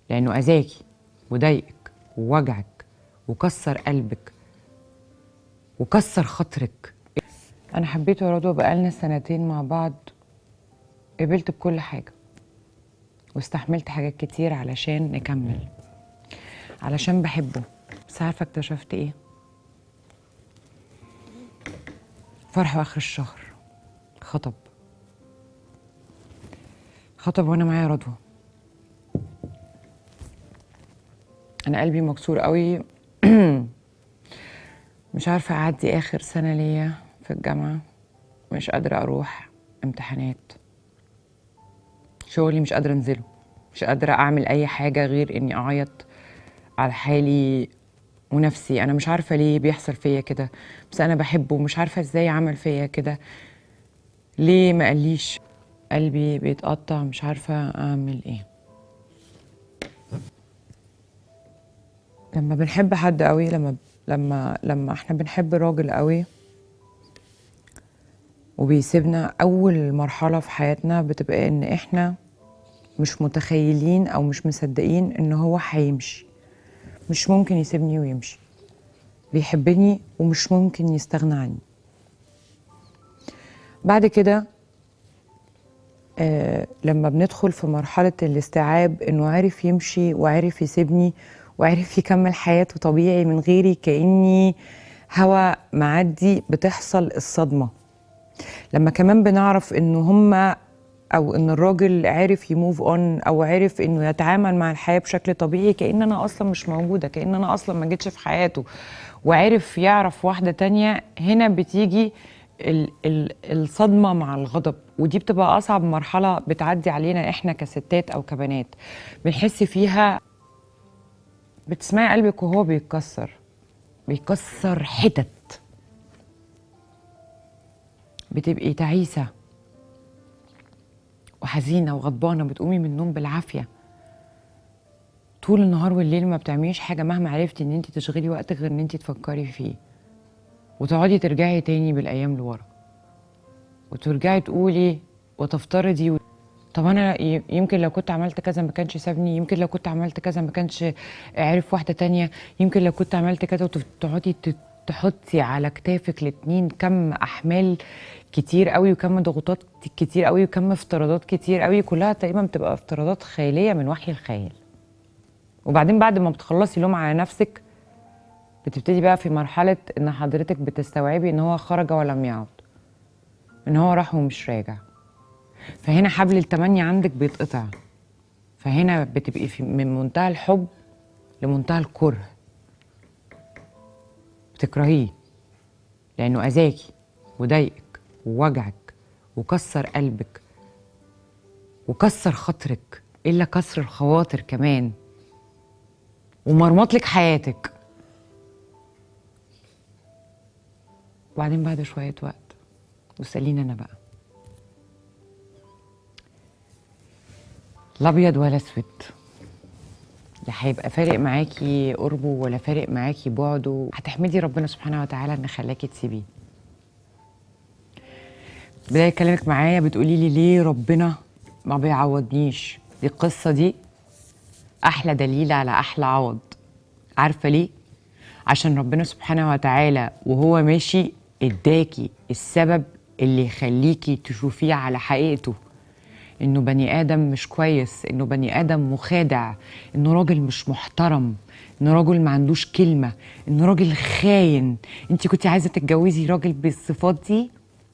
لأنه أذاكي وضايقك ووجعك وكسر قلبك وكسر خاطرك. أنا حبيته يا رضوى، بقالنا 2 مع بعض، قبلت بكل حاجة واستحملت حاجات كتير علشان نكمل، علشان بحبه. بس عارفة اكتشفت ايه؟ فرح آخر الشهر خطب وانا معايا رضوى. انا قلبي مكسور قوي. مش عارفة اعدي اخر سنة ليا في الجامعة، مش قادرة اروح امتحانات، شغلي مش قادرة انزله، مش قادرة اعمل اي حاجة غير اني اعيط على حالي ونفسي. انا مش عارفة ليه بيحصل فيا كده، بس انا بحبه ومش عارفة ازاي عمل فيا كده، ليه ما قاليش. قلبي بيتقطع، مش عارفة اعمل ايه. لما بنحب حد قوي، لما احنا بنحب راجل قوي وبيسيبنا، اول مرحلة في حياتنا بتبقى ان احنا مش متخيلين او مش مصدقين ان هو هيمشي. مش ممكن يسيبني ويمشي، بيحبني ومش ممكن يستغنى عني. بعد كده لما بندخل في مرحلة الاستيعاب انه عرف يمشي وعرف يسيبني وعرف يكمل حياته طبيعي من غيري كأني هوا معدي، بتحصل الصدمة. لما كمان بنعرف انه هما او ان الراجل عرف يموف اون او عرف انه يتعامل مع الحياة بشكل طبيعي، كأن انا اصلا مش موجودة، كأن انا اصلا ما جيتش في حياته، وعرف يعرف واحدة تانية. هنا بتيجي الصدمة مع الغضب، ودي بتبقى أصعب مرحلة بتعدي علينا إحنا كستات أو كبنات. بنحس فيها بتسمعي قلبك وهو بيكسر حتت، بتبقي تعيسة وحزينة وغضبانة، بتقومي من النوم بالعافية طول النهار والليل، ما بتعمليش حاجة مهما عرفتي إن أنت تشغلي وقتك غير إن أنت تفكري فيه، وتقعدي ترجعي تاني بالأيام لورا وترجعي تقولي وتفترضي، طب انا يمكن لو كنت عملت كذا ما كانش سابني، يمكن لو كنت عملت كذا ما كانش عرف واحده تانية، يمكن لو كنت عملت كذا، وتقعدي تحطي على كتافك الاتنين كم احمال كتير قوي وكم ضغوطات كتير قوي وكم افتراضات كتير قوي، كلها تقريبا بتبقى افتراضات خياليه من وحي الخيال. وبعدين بعد ما بتخلصي لوم على نفسك، بتبتدي بقى في مرحله ان حضرتك بتستوعبي ان هو خرج ولم يعد، ان هو راح ومش راجع. فهنا حبل التمني عندك بيتقطع، فهنا بتبقي من منتهى الحب لمنتهى الكره، بتكرهيه لأنه أذاكي وضايقك ووجعك وكسر قلبك وكسر خاطرك، إلا كسر الخواطر كمان، ومرمط لك حياتك. وبعدين بعد شوية وقت، واسأليني أنا بقى، لا أبيض ولا أسود، لا هيبقى فارق معاكي قربه ولا فارق معاكي بعده، هتحمدي ربنا سبحانه وتعالى ان خلاكي تسيبيه. بداية كلامك معايا بتقولي لي ليه ربنا ما بيعوضنيش. دي القصة دي احلى دليل على احلى عوض. عارفة ليه؟ عشان ربنا سبحانه وتعالى وهو ماشي اداكي السبب اللي يخليكي تشوفيه على حقيقته، انه بني ادم مش كويس، انه بني ادم مخادع، انه راجل مش محترم، انه راجل ما عندوش كلمه، انه راجل خاين. انت كنت عايزه تتجوزي راجل بالصفات دي؟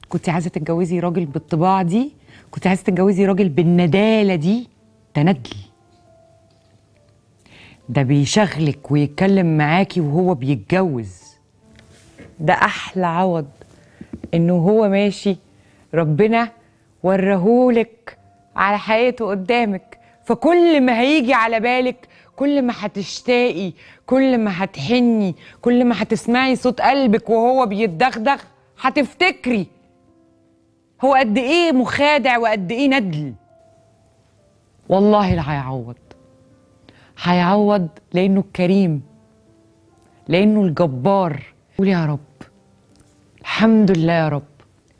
كنت عايزه تتجوزي راجل بالطباع دي؟ كنت عايزه تتجوزي راجل بالنداله دي؟ ده ندل، ده بيشغلك ويتكلم معاكي وهو بيتجوز. ده احلى عوض، انه هو ماشي ربنا ورهولك على حقيقته قدامك. فكل ما هيجي على بالك، كل ما هتشتاقي، كل ما هتحني، كل ما هتسمعي صوت قلبك وهو بيتدغدغ، هتفتكري هو قد ايه مخادع وقد ايه ندل. والله لا هيعوض لانه الكريم، لانه الجبار. قولي يا رب الحمد لله يا رب